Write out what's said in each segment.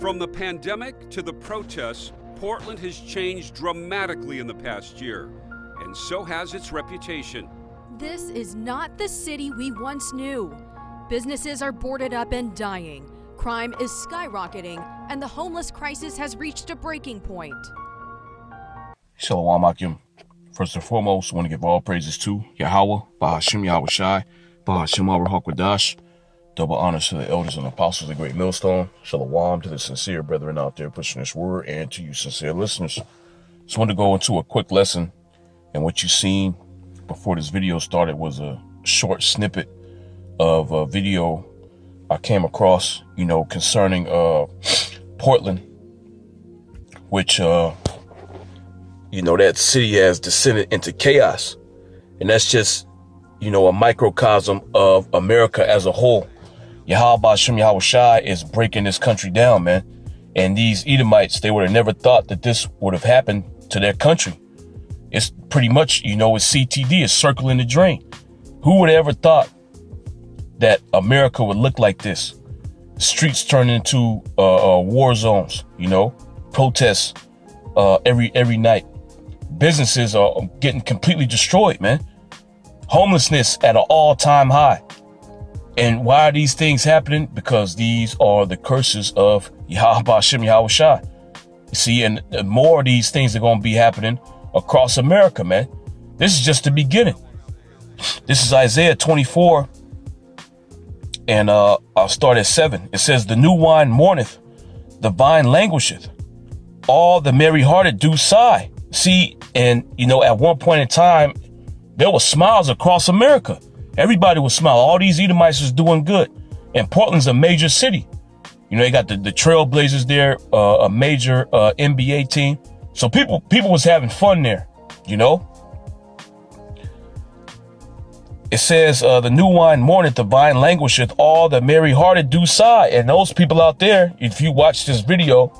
From the pandemic to the protests, Portland has changed dramatically in the past year, and so has its reputation. This is not the city we once knew. Businesses are boarded up and dying. Crime is skyrocketing, and the homeless crisis has reached a breaking point. Shalom Akim. First and foremost, I want to give all praises to Yahweh, Bahashim Yahweh Shai, Bahashim Ruach. Double honors to the elders and apostles of the Great Millstone. Shalom to the sincere brethren out there pushing this word, and to you sincere listeners. Just want to go into a quick lesson, and what you seen before this video started was a short snippet of a video I came across, concerning Portland, which that city has descended into chaos, and that's just a microcosm of America as a whole. Yahweh Hashem Yahweh Shai is breaking this country down, man. And these Edomites, they would have never thought that this would have happened to their country. It's pretty much, it's CTD, it's circling the drain. Who would have ever thought that America would look like this? Streets turn into war zones, protests every night. Businesses are getting completely destroyed, man. Homelessness at an all-time high. And why are these things happening? Because these are the curses of Yahweh Hashem Yahweh Shai. You see, and more of these things are going to be happening across America, man. This is just the beginning. This is Isaiah 24, and I'll start at 7. It says, "The new wine mourneth, the vine languisheth. All the merry-hearted do sigh." See, and at one point in time, there were smiles across America. Everybody was smiling. All these Edomites was doing good. And Portland's a major city. They got the Trailblazers there, a major NBA team. So people was having fun there, It says, "The new wine mourneth, the vine languisheth, all the merry-hearted do sigh." And those people out there, if you watch this video,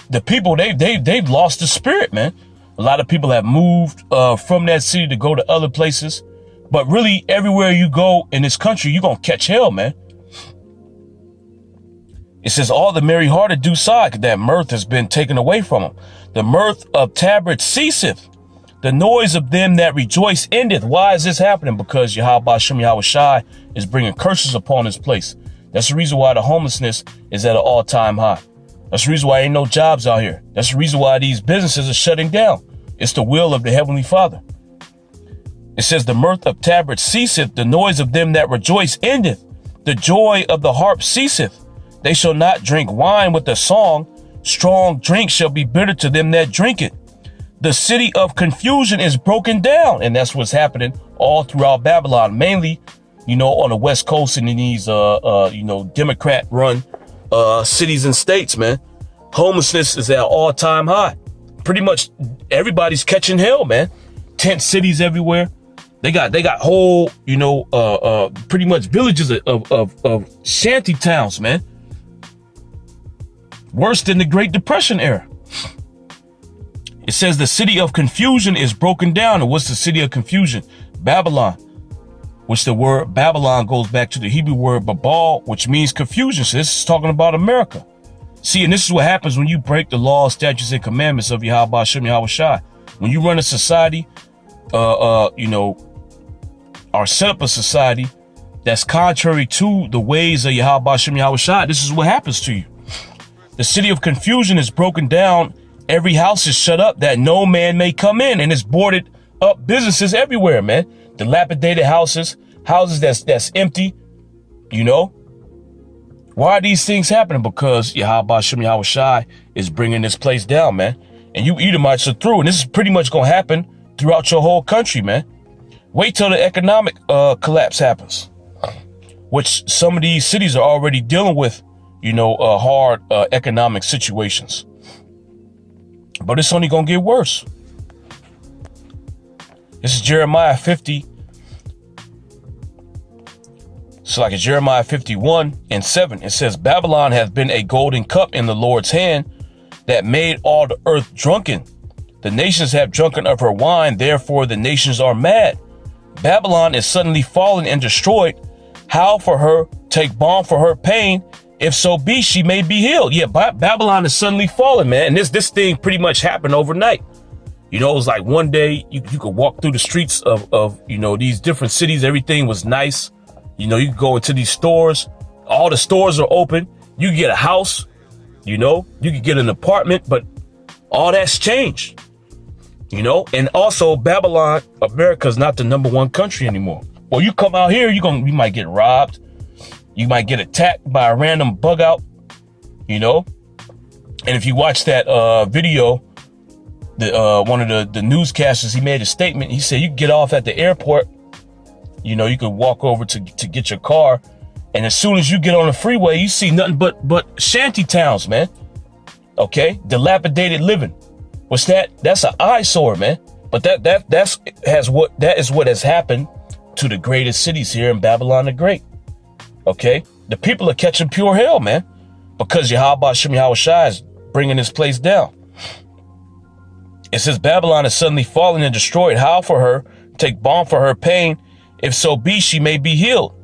the people, they've lost the spirit, man. A lot of people have moved from that city to go to other places. But really, everywhere you go in this country, you're going to catch hell, man. It says, "All the merry-hearted do sigh," that mirth has been taken away from them. "The mirth of Tabret ceaseth. The noise of them that rejoice endeth." Why is this happening? Because Yahweh Hashem Yahweh Shai is bringing curses upon this place. That's the reason why the homelessness is at an all-time high. That's the reason why ain't no jobs out here. That's the reason why these businesses are shutting down. It's the will of the Heavenly Father. It says, "The mirth of Tabret ceaseth, the noise of them that rejoice endeth. The joy of the harp ceaseth. They shall not drink wine with a song. Strong drink shall be bitter to them that drink it. The city of confusion is broken down." And that's what's happening all throughout Babylon, mainly, on the West Coast and in these, Democrat-run cities and states, man. Homelessness is at an all-time high. Pretty much everybody's catching hell, man. Tent cities everywhere. They got whole, pretty much villages of shanty towns, man. Worse than the Great Depression era. It says the city of confusion is broken down. And what's the city of confusion? Babylon, which the word Babylon goes back to the Hebrew word Babal, which means confusion. So this is talking about America. See, and this is what happens when you break the laws, statutes, and commandments of Yahweh Hashem Yahweh Shai. When you run a society, or set up a society that's contrary to the ways of Yahweh Hashem Yahweh Shai, this is what happens to you. The city of confusion is broken down. Every house is shut up that no man may come in, and it's boarded up businesses everywhere, man. Dilapidated houses that's empty, Why are these things happening? Because Yahweh Hashem Yahweh Shai is bringing this place down, man. And you Edomites are through. And this is pretty much going to happen throughout your whole country, man. Wait till the economic collapse happens, which some of these cities are already dealing with, hard economic situations. But it's only going to get worse. This is Jeremiah 50. So like in Jeremiah 51:7, it says, "Babylon hath been a golden cup in the Lord's hand that made all the earth drunken. The nations have drunken of her wine, therefore the nations are mad. Babylon is suddenly fallen and destroyed. Howl for her, take balm for her pain, If so be, she may be healed. Yeah, Babylon is suddenly falling, man. And this thing pretty much happened overnight. You know, it was like one day you could walk through the streets of, you know, these different cities. Everything was nice. You know, you could go into these stores. All the stores are open. You could get a house, you know, you could get an apartment, but all that's changed, you know. And also Babylon, America is not the #1 country anymore. Well, you come out here, you might get robbed. You might get attacked by a random bug out, you know. And if you watch that video, one of the newscasters, he made a statement. He said you can get off at the airport. You know, you could walk over to get your car. And as soon as you get on the freeway, you see nothing but shanty towns, man. Okay, dilapidated living. What's that? That's an eyesore, man. But that is what has happened to the greatest cities here in Babylon the Great. Okay, the people are catching pure hell, man, because Yahweh Shem Yahushua is bringing this place down. It says Babylon is suddenly fallen and destroyed. Howl for her, take balm for her pain. If so be, she may be healed.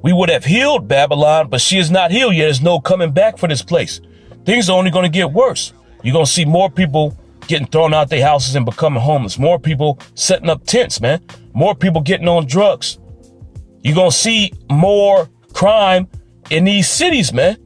We would have healed Babylon, but she is not healed yet. There's no coming back for this place. Things are only going to get worse. You're going to see more people getting thrown out their houses and becoming homeless. More people setting up tents, man. More people getting on drugs. You're going to see more crime in these cities, man.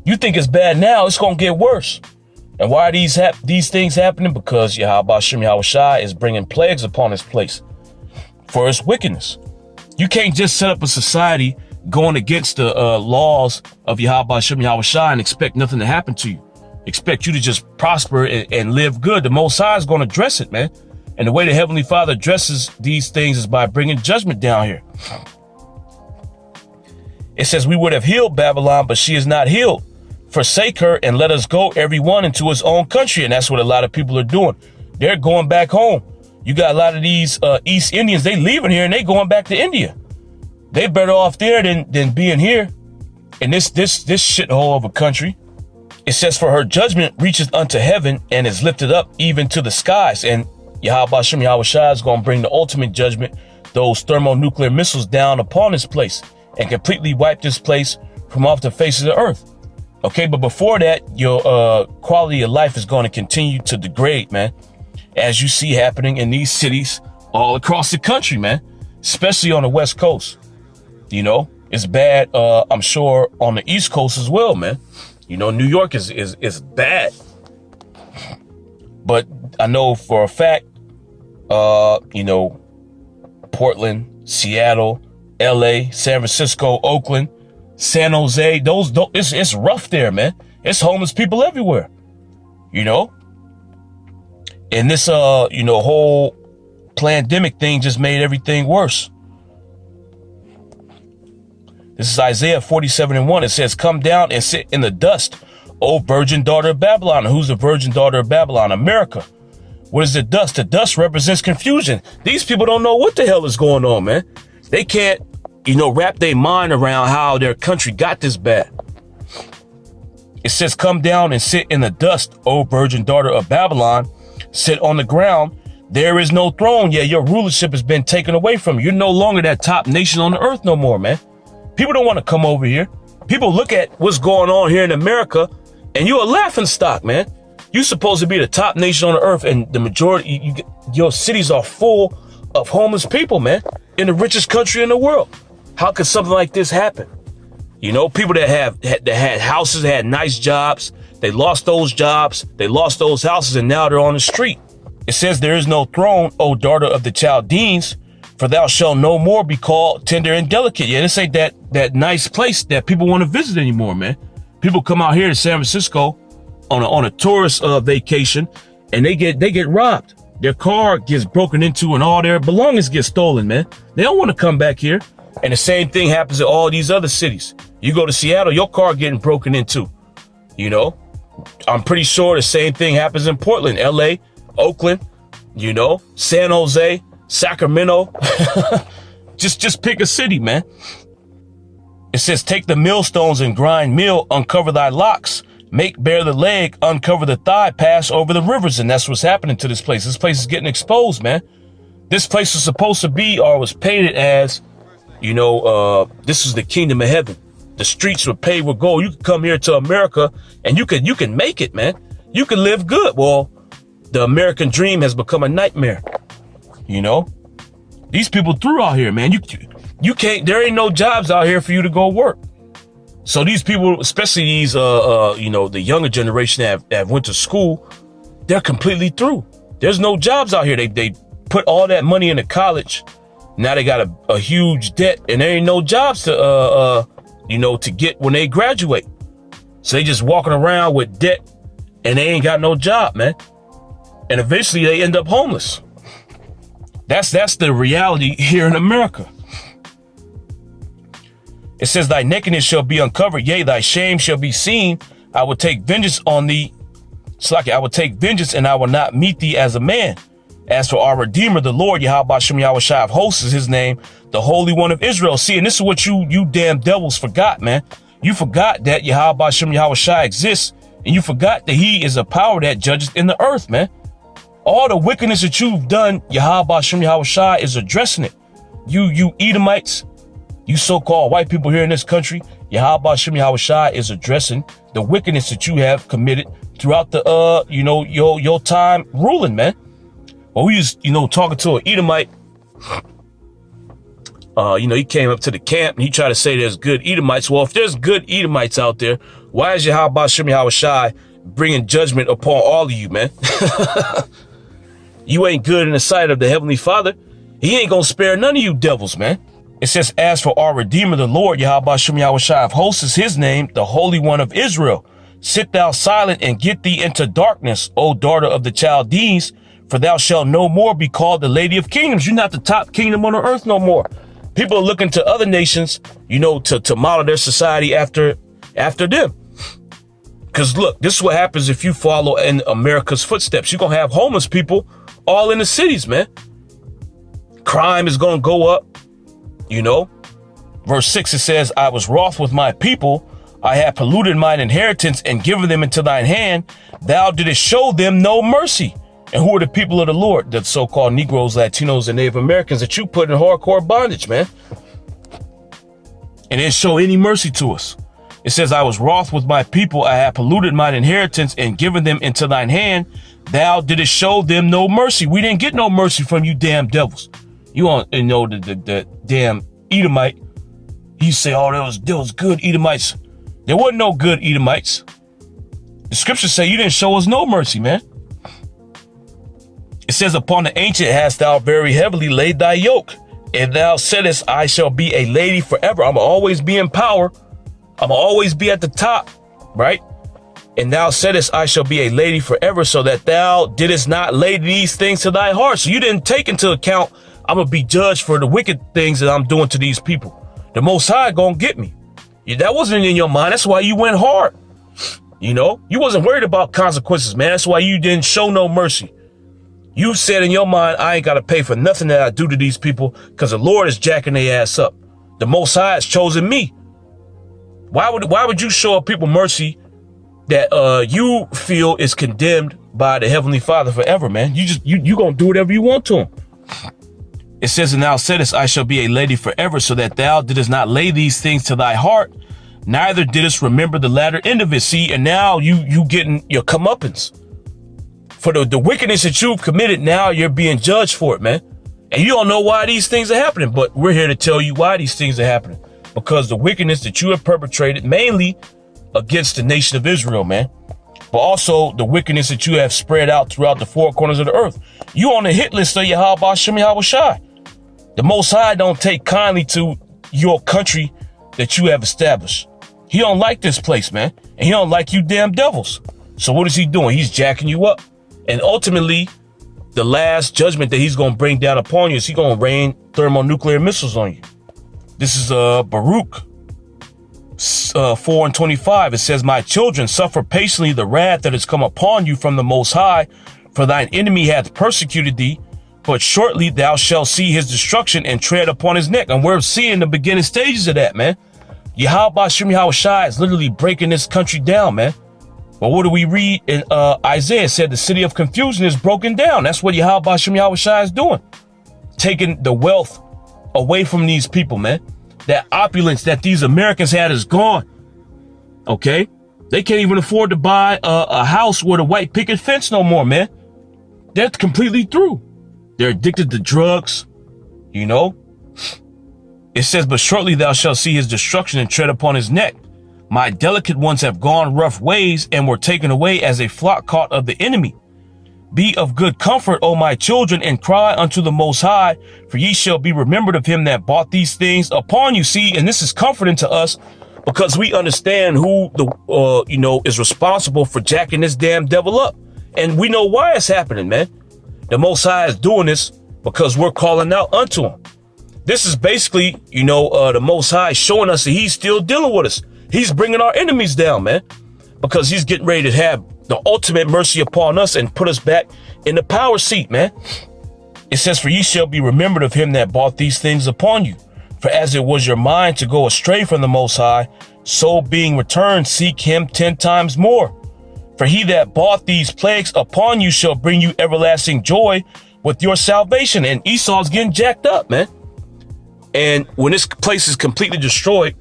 You think it's bad now, it's going to get worse. And why are these things happening? Because Yahweh Shem Yahushua is bringing plagues upon this place for its wickedness. You can't just set up a society going against the laws of Yahweh Shem Yahushua and expect nothing to happen to you. Expect you to just prosper and live good. The Most High is going to address it, man. And the way the Heavenly Father addresses these things is by bringing judgment down here. It says we would have healed Babylon, but she is not healed. Forsake her and let us go, everyone, into his own country. And that's what a lot of people are doing. They're going back home. You got a lot of these East Indians, they leaving here and they going back to India. They better off there than being here in this shithole of a country. It says for her judgment reaches unto heaven and is lifted up even to the skies. And Yahweh Shem Yahushua is going to bring the ultimate judgment, those thermonuclear missiles down upon this place and completely wipe this place from off the face of the earth. Okay, but before that, your quality of life is going to continue to degrade, man, as you see happening in these cities all across the country, man, especially on the West Coast. You know, it's bad, I'm sure, on the East Coast as well, man. You know, New York is bad. But I know for a fact, you know, Portland, Seattle, LA, San Francisco, Oakland, San Jose, it's rough there, man. It's homeless people everywhere, you know. And this, you know, whole pandemic thing just made everything worse. This is Isaiah 47:1. It says, come down and sit in the dust, O virgin daughter of Babylon. Who's the virgin daughter of Babylon? America. What is the dust? The dust represents confusion. These people don't know what the hell is going on, man. They can't, you know, wrap their mind around how their country got this bad. It says, come down and sit in the dust, O virgin daughter of Babylon. Sit on the ground. There is no throne. Yeah, your rulership has been taken away from you. You're no longer that top nation on the earth no more, man. People don't want to come over here. People look at what's going on here in America and you're a laughing stock, man. You're supposed to be the top nation on the earth, and the majority, your cities are full of homeless people, man, in the richest country in the world. How could something like this happen? You know, people that had houses, had nice jobs, they lost those jobs, they lost those houses, and now they're on the street. It says there is no throne, O daughter of the Chaldeans, for thou shalt no more be called tender and delicate. Yeah, this ain't that nice place that people want to visit anymore, man. People come out here to San Francisco on a tourist vacation, and they get robbed. Their car gets broken into and all their belongings get stolen, man. They don't want to come back here. And the same thing happens in all these other cities. You go to Seattle, your car getting broken into. You know, I'm pretty sure the same thing happens in Portland, LA, Oakland, you know, San Jose, Sacramento. just pick a city, man. It says, take the millstones and grind meal, uncover thy locks, make bare the leg, uncover the thigh, pass over the rivers. And that's what's happening to this place. This place is getting exposed, man. This place was supposed to be, or was painted as, you know, this is the kingdom of heaven. the streets were paved with gold. You can come here to America and you can make it, man. You can live good. Well, the American dream has become a nightmare. You know, these people through out here, man. You can't, there ain't no jobs out here for you to go work. So these people, especially these, you know, the younger generation that went to school, they're completely through. There's no jobs out here. They put all that money into college. Now they got a huge debt, and there ain't no jobs to, you know, to get when they graduate. So they just walking around with debt, and they ain't got no job, man. And eventually they end up homeless. That's the reality here in America. It says, thy nakedness shall be uncovered, yea, thy shame shall be seen. I will take vengeance on thee. I will take vengeance, and I will not meet thee as a man. As for our Redeemer, the Lord, Yahweh Shem Yahweh Shai of hosts is his name, the Holy One of Israel. See, and this is what you damn devils forgot, man. You forgot that Yahweh Shem Yahweh Shai exists, and you forgot that he is a power that judges in the earth, man. All the wickedness that you've done, Yahweh Shem Yahweh Shai is addressing it. You Edomites, you so-called white people here in this country, Yahweh Shem Yahweh Shai is addressing the wickedness that you have committed throughout the, you know, your time ruling, man. Well, we was, you know, talking to an Edomite, you know, he came up to the camp and he tried to say there's good Edomites. Well, if there's good Edomites out there, why is Yahweh Shem Yahweh Shai bringing judgment upon all of you, man? You ain't good in the sight of the Heavenly Father. He ain't gonna spare none of you devils, man. It says, as for our Redeemer, the Lord, Yahweh Shem Yahweh Shai of hosts is his name, the Holy One of Israel. Sit thou silent and get thee into darkness, O daughter of the Chaldees, for thou shalt no more be called the Lady of Kingdoms. You're not the top kingdom on the earth no more. People are looking to other nations, you know, to model their society after them. Because look, this is what happens if you follow in America's footsteps. You're going to have homeless people all in the cities, man. Crime is going to go up, you know. Verse 6, it says, I was wroth with my people. I have polluted mine inheritance and given them into thine hand. Thou didst show them no mercy. And who are the people of the Lord? The so-called Negroes, Latinos, and Native Americans that you put in hardcore bondage, man. And didn't show any mercy to us. It says, I was wroth with my people. I have polluted mine inheritance and given them into thine hand. Thou didst show them no mercy. We didn't get no mercy from you damn devils. You want to know the damn Edomite. You say, oh, there was good Edomites. There wasn't no good Edomites. The scriptures say you didn't show us no mercy, man. It says, upon the ancient hast thou very heavily laid thy yoke, and thou saidest, I shall be a lady forever. I'm always be in power. I'm always be at the top, right? And thou saidest, I shall be a lady forever, so that thou didst not lay these things to thy heart. So you didn't take into account, I'm going to be judged for the wicked things that I'm doing to these people. The Most High going to get me. That wasn't in your mind. That's why you went hard. You know, you wasn't worried about consequences, man. That's why you didn't show no mercy. You said in your mind, I ain't got to pay for nothing that I do to these people because the Lord is jacking their ass up. The Most High has chosen me. Why would you show people mercy that you feel is condemned by the Heavenly Father forever, man? You gonna do whatever you want to him. It says, and thou saidest, I shall be a lady forever, so that thou didst not lay these things to thy heart, neither didst remember the latter end of it. See, and now you getting your comeuppance. For the wickedness that you've committed, now you're being judged for it, man. And you don't know why these things are happening, but we're here to tell you why these things are happening. Because the wickedness that you have perpetrated, mainly against the nation of Israel, man. But also the wickedness that you have spread out throughout the four corners of the earth. You on the hit list of Yahweh Shem Yahweh Shai. The Most High don't take kindly to your country that you have established. He don't like this place, man. And he don't like you damn devils. So what is he doing? He's jacking you up. And ultimately, the last judgment that he's going to bring down upon you is he's going to rain thermonuclear missiles on you. This is Baruch 4:25. It says, my children, suffer patiently the wrath that has come upon you from the Most High, for thine enemy hath persecuted thee, but shortly thou shalt see his destruction and tread upon his neck. And we're seeing the beginning stages of that, man. Yahweh Shem Yahweh Shai is literally breaking this country down, man. But what do we read in Isaiah? It said the city of confusion is broken down. That's what Yahweh Shem Yahweh Shai is doing. Taking the wealth away from these people, man. that opulence that these Americans had is gone. Okay? They can't even afford to buy a house with a white picket fence no more, man. They're completely through. They're addicted to drugs, you know. It says, but shortly thou shalt see his destruction and tread upon his neck. My delicate ones have gone rough ways and were taken away as a flock caught of the enemy. Be of good comfort, O my children, and cry unto the Most High, for ye shall be remembered of him that bought these things upon you. See, and this is comforting to us because we understand who is responsible for jacking this damn devil up. And we know why it's happening, man. The Most High is doing this because we're calling out unto him. This is basically, the Most High showing us that he's still dealing with us. He's bringing our enemies down, man, because he's getting ready to have the ultimate mercy upon us and put us back in the power seat, man. It says, for ye shall be remembered of him that bought these things upon you. For as it was your mind to go astray from the Most High, so being returned, seek him 10 times more. For he that bought these plagues upon you shall bring you everlasting joy with your salvation. And Esau's getting jacked up, man. And when this place is completely destroyed,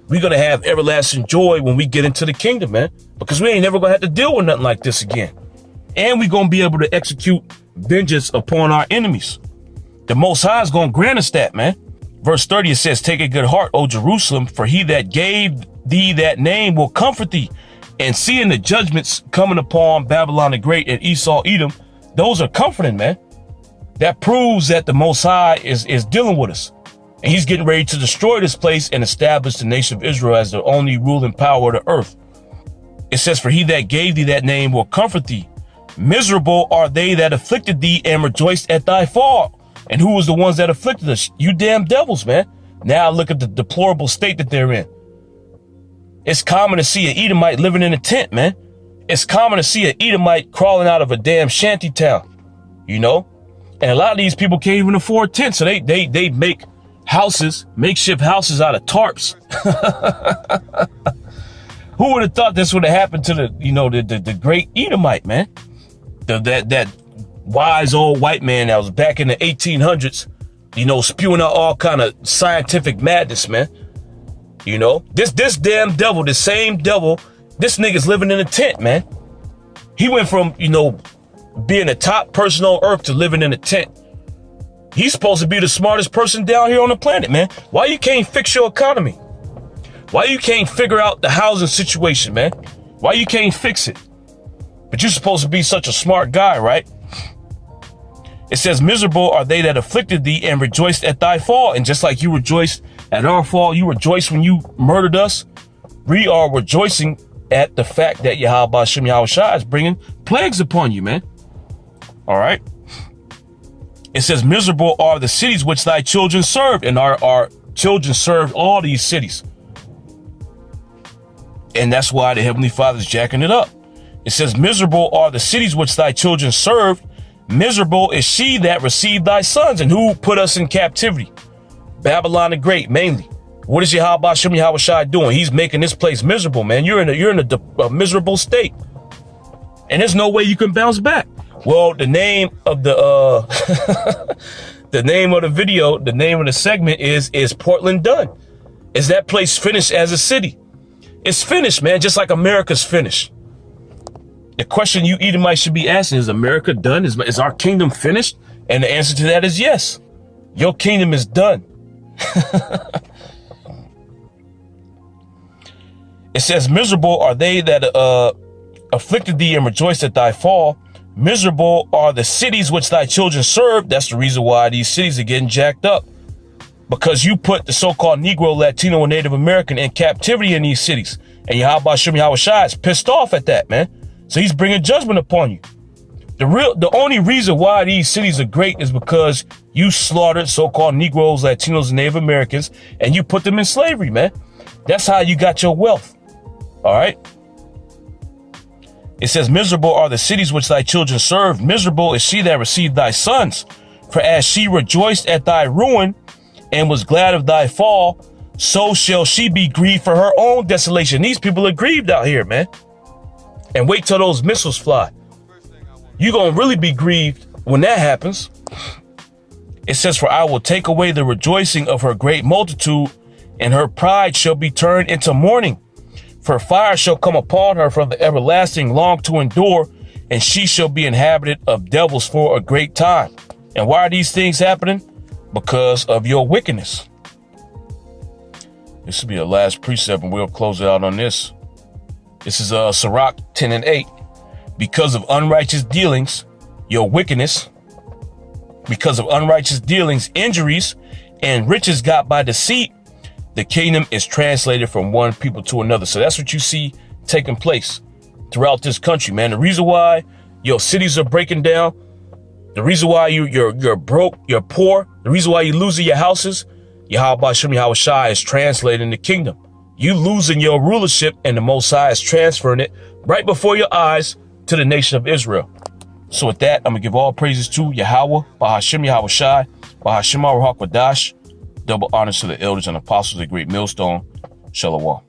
we're going to have everlasting joy when we get into the kingdom, man, because we ain't never going to have to deal with nothing like this again. And we're going to be able to execute vengeance upon our enemies. The Most High is going to grant us that, man. Verse 30, it says, take a good heart, O Jerusalem, for he that gave thee that name will comfort thee. And seeing the judgments coming upon Babylon the Great and Esau, Edom, those are comforting, man. That proves that the Most High is dealing with us. And he's getting ready to destroy this place and establish the nation of Israel as the only ruling power of the earth. It says, for he that gave thee that name will comfort thee. Miserable are they that afflicted thee and rejoiced at thy fall. And who was the ones that afflicted us? You damn devils, man. Now look at the deplorable state that they're in. It's common to see an Edomite living in a tent, man. It's common to see an Edomite crawling out of a damn shanty town, And a lot of these people can't even afford tents. So they make houses, makeshift houses out of tarps. Who would have thought this would have happened to the great Edomite, man? That wise old white man that was back in the 1800s, spewing out all kind of scientific madness, man. This damn devil, the same devil, this nigga's living in a tent, man. He went from, being the top person on earth to living in a tent. He's supposed to be the smartest person down here on the planet, man. Why you can't fix your economy? Why you can't figure out the housing situation, man? Why you can't fix it? But you're supposed to be such a smart guy, right? It says, miserable are they that afflicted thee and rejoiced at thy fall. And just like you rejoiced at our fall, you rejoiced when you murdered us. We are rejoicing at the fact that Yahweh Hashem Yahushua is bringing plagues upon you, man. All right. It says, miserable are the cities which thy children served. And our children served all these cities. And that's why the Heavenly Father's jacking it up. It says, miserable are the cities which thy children served. Miserable is she that received thy sons. And who put us in captivity? Babylon the Great, mainly. What is Yahweh Hashem Yahushua doing? He's making this place miserable, man. You're in a miserable state. And there's no way you can bounce back. Well, the name of the the name of the video, the name of the segment is Portland done? Is that place finished as a city? It's finished, man, just like America's finished. The question you Edomites should be asking is America done? Is our kingdom finished? And the answer to that is yes. Your kingdom is done. It says, miserable are they that afflicted thee and rejoiced at thy fall. Miserable are the cities which thy children served. That's the reason why these cities are getting jacked up. Because you put the so-called Negro, Latino, and Native American in captivity in these cities. And Yahweh Hashem Yahushua is pissed off at that, man. So he's bringing judgment upon you. The only reason why these cities are great is because you slaughtered so-called Negroes, Latinos, and Native Americans, and you put them in slavery, man. That's how you got your wealth. All right. It says, miserable are the cities which thy children served. Miserable is she that received thy sons. For as she rejoiced at thy ruin and was glad of thy fall, so shall she be grieved for her own desolation. These people are grieved out here, man. And wait till those missiles fly. You're going to really be grieved when that happens. It says, for I will take away the rejoicing of her great multitude and her pride shall be turned into mourning. For fire shall come upon her from the everlasting, long to endure, and she shall be inhabited of devils for a great time. And why are these things happening? Because of your wickedness. This will be the last precept, and we'll close it out on this. This is Sirach 10:8. Because of unrighteous dealings, your wickedness, because of unrighteous dealings, injuries, and riches got by deceit, the kingdom is translated from one people to another. So that's what you see taking place throughout this country, man. The reason why your cities are breaking down, the reason why you're broke, you're poor, the reason why you're losing your houses, Yahweh Shem Yahweh Shai is translating the kingdom. You losing your rulership, and the Most High is transferring it right before your eyes to the nation of Israel. So with that, I'm going to give all praises to Yahweh, Bahashem Yahweh Shai, Bahashem Ruach Wadash. Double honors to the elders and apostles of the great millstone. Shalom.